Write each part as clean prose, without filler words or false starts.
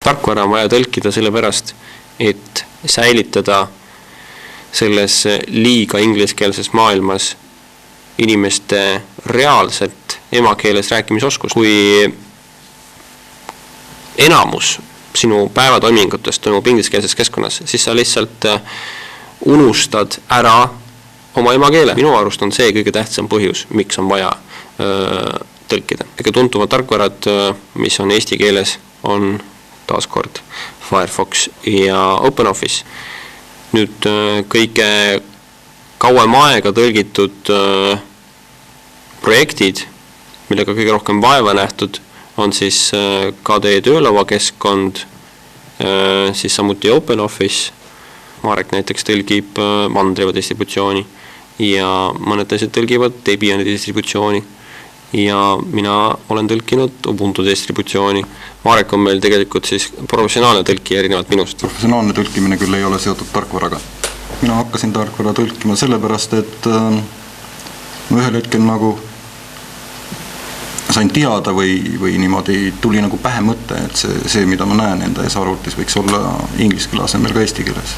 Tarkvara on vaja tõlkida sellepärast, et säilitada selles liiga ingliskeelses maailmas inimeste reaalset emakeeles rääkimisoskust. Kui enamus sinu päevatoimingutest toimub ingliskeelses keskkonnas, siis sa lihtsalt unustad ära oma emakeele. Minu arust on see kõige tähtsam põhjus, miks on vaja tõlkida. Kõige tuntuvad tarkvarad, mis on eesti keeles, on taaskord Firefox ja OpenOffice. Nüüd kõige kauem aega tõlgitud projektid, millega kõige rohkem vaeva nähtud, on siis KDE töölavakeskkond, siis samuti OpenOffice. Marek näiteks tõlgib Mandriva distributsiooni ja mõned teised tõlgivad Debiani distributsiooni ja mina olen tõlkinud Ubuntu distributsiooni. Marek on meil tegelikult siis professionaalne tõlkija erinevalt minust. Professionaalne tõlkimine küll ei ole seotud tarkvaraga. Mina hakkasin tarkvara tõlkima sellepärast, et ühel hetkel nagu sain teada või niimoodi tuli nagu pähe mõte, et see, mida ma näen enda ees arvutis, võiks olla inglise keele asemel ka eesti keeles.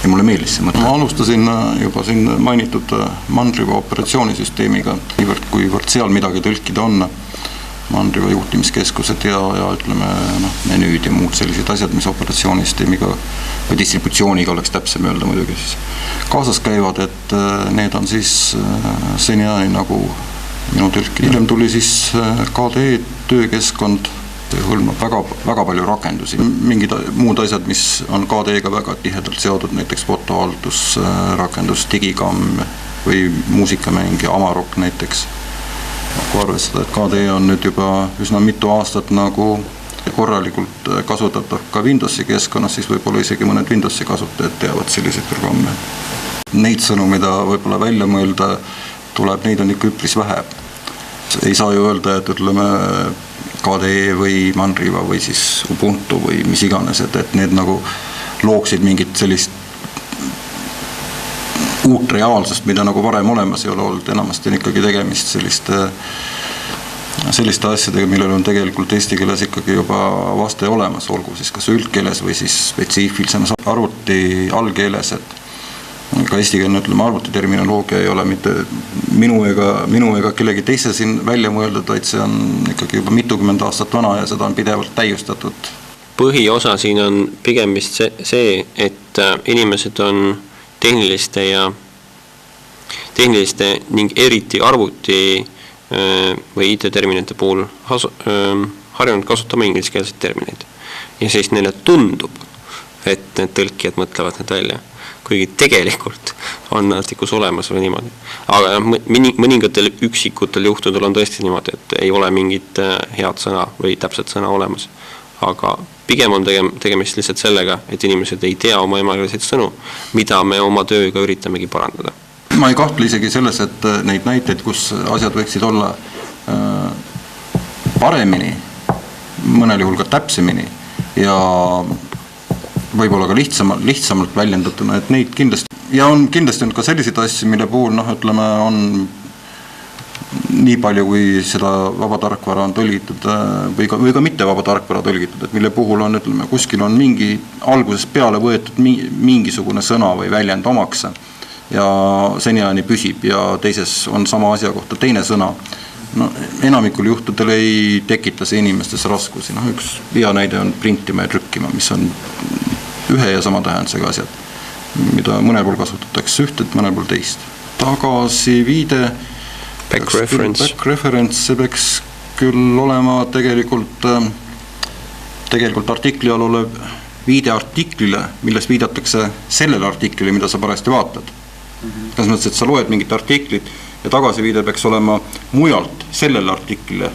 Ja mulle meeldis see mõte. Ma alustasin juba siin mainitud Mandriva operatsioonisüsteemiga, kuivõrd seal midagi tõlkida on. Mandriva juhtimiskeskused ja ütleme menüüd ja muud sellised asjad, mis operatsioonisüsteemiga või distributsiooniga oleks täpsem öelda muidugi siis kaasas käivad, et need on siis seniajani nagu minu tõlki. Hiljem tuli siis KDE töökeskkond, hõlmab väga palju rakendusi. Mingid muud asjad, mis on KDE-ga väga tihedalt seotud, näiteks fotohaldus, rakendus, digikamm või muusikamäng ja Amarok näiteks. Kui arvestada, et KDE on nüüd juba üsna mitu aastat nagu korralikult kasutatav ka Windowsi keskkonnas, siis võib-olla isegi mõned Windowsi kasutajad teavad selliseid programme. Neid sõnu, mida võib-olla välja mõelda tuleb, neid on ikka üpris vähe. Ei saa ju öelda, et ütleme KDE või Mandriva või siis Ubuntu või mis iganes, et need nagu looksid mingit sellist uut reaalsust, mida nagu varem olemas ei ole olnud. Enamasti on ikkagi tegemist selliste asjadega, millel on tegelikult eesti keeles ikkagi juba vaste olemas, olgu siis kas üldkeeles või siis spetsiifilisemas arvuti allkeeles, et ka eestikeelne, ütleme, arvutiterminoloogia ei ole mitte minu ega kellegi teise siin välja mõeldud, vaid see on ikkagi juba mitukümmend aastat vana ja seda on pidevalt täiustatud. Põhiosa siin on pigem vist see, et inimesed on tehniliste ning eriti arvuti või IT-terminite puhul harjunud kasutama ingliskeelseid termineid. Ja siis neile tundub, et need tõlkijad mõtlevad need välja, kuigi tegelikult on artikus olemas või niimoodi. Aga mõningatel üksikutel juhtudel on tõesti niimoodi, et ei ole mingit head sõna või täpset sõna olemas. Aga pigem on tegemist lihtsalt sellega, et inimesed ei tea oma emakeelseid sõnu, mida me oma tööga üritamegi parandada. Ma ei kahtle isegi selles, et neid näiteid, kus asjad võiksid olla paremini, mõnel juhul ka täpsemini ja võib-olla ka lihtsamalt väljendatuna, et neid kindlasti, ja on kindlasti ka selliseid asju, mille puhul, ütleme, on nii palju, kui seda vaba tarkvara on tõlgitud või ka mitte vaba tarkvara tõlgitud, et mille puhul on, ütleme, kuskil on mingi algusest peale võetud mingisugune sõna või väljend omaks ja seniajani püsib ja teises on sama asja kohta teine sõna. Enamikul juhtudel ei tekita see inimestes raskusi. Üks hea näide on printima ja trükkima, mis on ühe ja sama tähendusega asjad, mida mõnel pool kasutatakse ühtet, mõnel pool teist. Tagasi viide, back reference, see peaks küll olema tegelikult artikli all olev viide artiklile, milles viidatakse sellele artiklile, mida sa parajasti vaatad. Kas mõttes, et sa loed mingit artiklit ja tagasiviide peaks olema mujalt sellele artiklile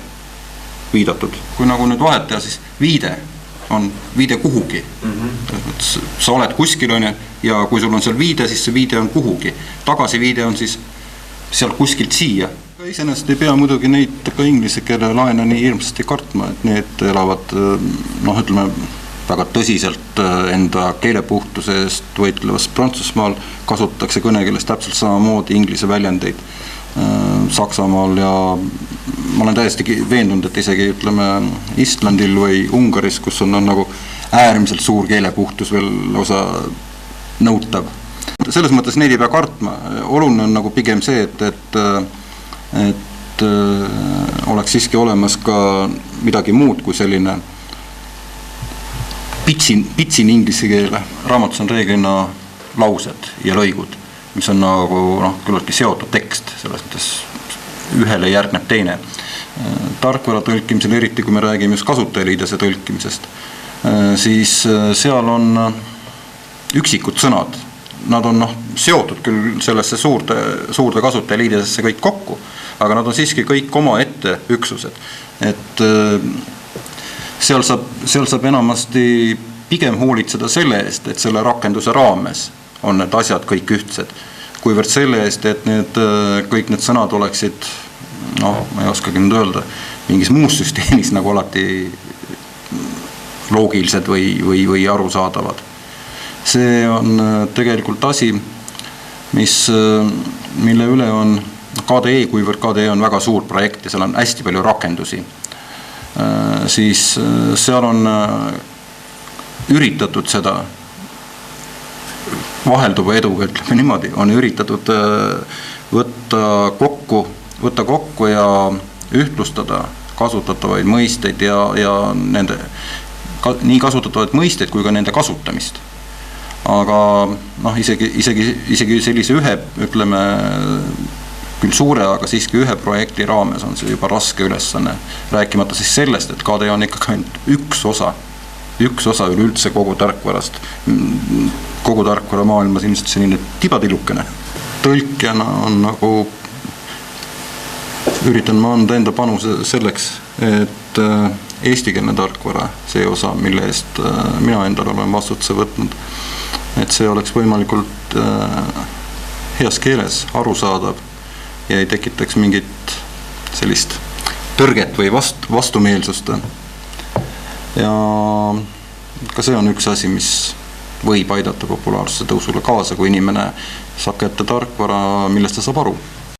viidatud. Kui nagu nüüd vahet teha, siis viide on viide kuhugi. Sa oled kuskil ja kui sul on seal viide, siis see viide on kuhugi. Tagasiviide on siis seal kuskilt siia. Iseenesest ei pea muidugi neid ka inglise keele laene nii hirmsasti kartma, et need elavad, ütleme, väga tõsiselt enda keelepuhtuse eest võitlevas Prantsusmaal kasutatakse kõnekeeles täpselt samamoodi inglise väljendeid Saksamaal ja ma olen täiesti veendunud, et isegi ütleme Islandil või Ungaris, kus on nagu äärmiselt suur keelepuhtus veel osa nõutav. Selles mõttes neid ei pea kartma. Oluline on nagu pigem see, et oleks siiski olemas ka midagi muud kui selline pitsin inglise keele. Raamatus on reeglina laused ja lõigud, mis on nagu küllaltki seotud tekst, selles mõttes ühele järgneb teine. Tarkvara tõlkimisel, eriti kui me räägime just kasutajaliidese tõlkimisest, siis seal on üksikud sõnad. Nad on seotud küll sellesse suurde kasutajaliidesesse kõik kokku, aga nad on siiski kõik oma ette üksused. Et seal saab enamasti pigem hoolitseda selle eest, et selle rakenduse raames on need asjad kõik ühtsed. Kuivõrd selle eest, et kõik need sõnad oleksid, ma ei oskagi nüüd öelda, mingis muus süsteemis nagu alati loogilised või arusaadavad. See on tegelikult asi, mille üle on KDE, kuivõrd KDE on väga suur projekt ja seal on hästi palju rakendusi, siis seal on üritatud seda vahelduva eduga, ütleme niimoodi, on üritatud võtta kokku ja ühtlustada kasutatavaid mõisteid ja nende nii kasutatavaid mõisteid kui ka nende kasutamist. Aga isegi sellise ühe, ütleme, küll suure, aga siiski ühe projekti raames on see juba raske ülesanne. Rääkimata siis sellest, et KDE on ikkagi ainult üks osa üleüldse kogu tarkvarast. Kogu tarkvara maailmas ilmselt selline tibatilukene. Tõlkjana on nagu üritan ma anda enda panuse selleks, et eestikeelne tarkvara, see osa, mille eest mina endal olen vastutuse võtnud, et see oleks võimalikult heas keeles arusaadav ja ei tekitaks mingit sellist tõrget või vastumeelsust. Ja ka see on üks asi, mis võib aidata populaarsuse tõusule kaasa, kui inimene saab kätte tarkvara, millest ta saab aru.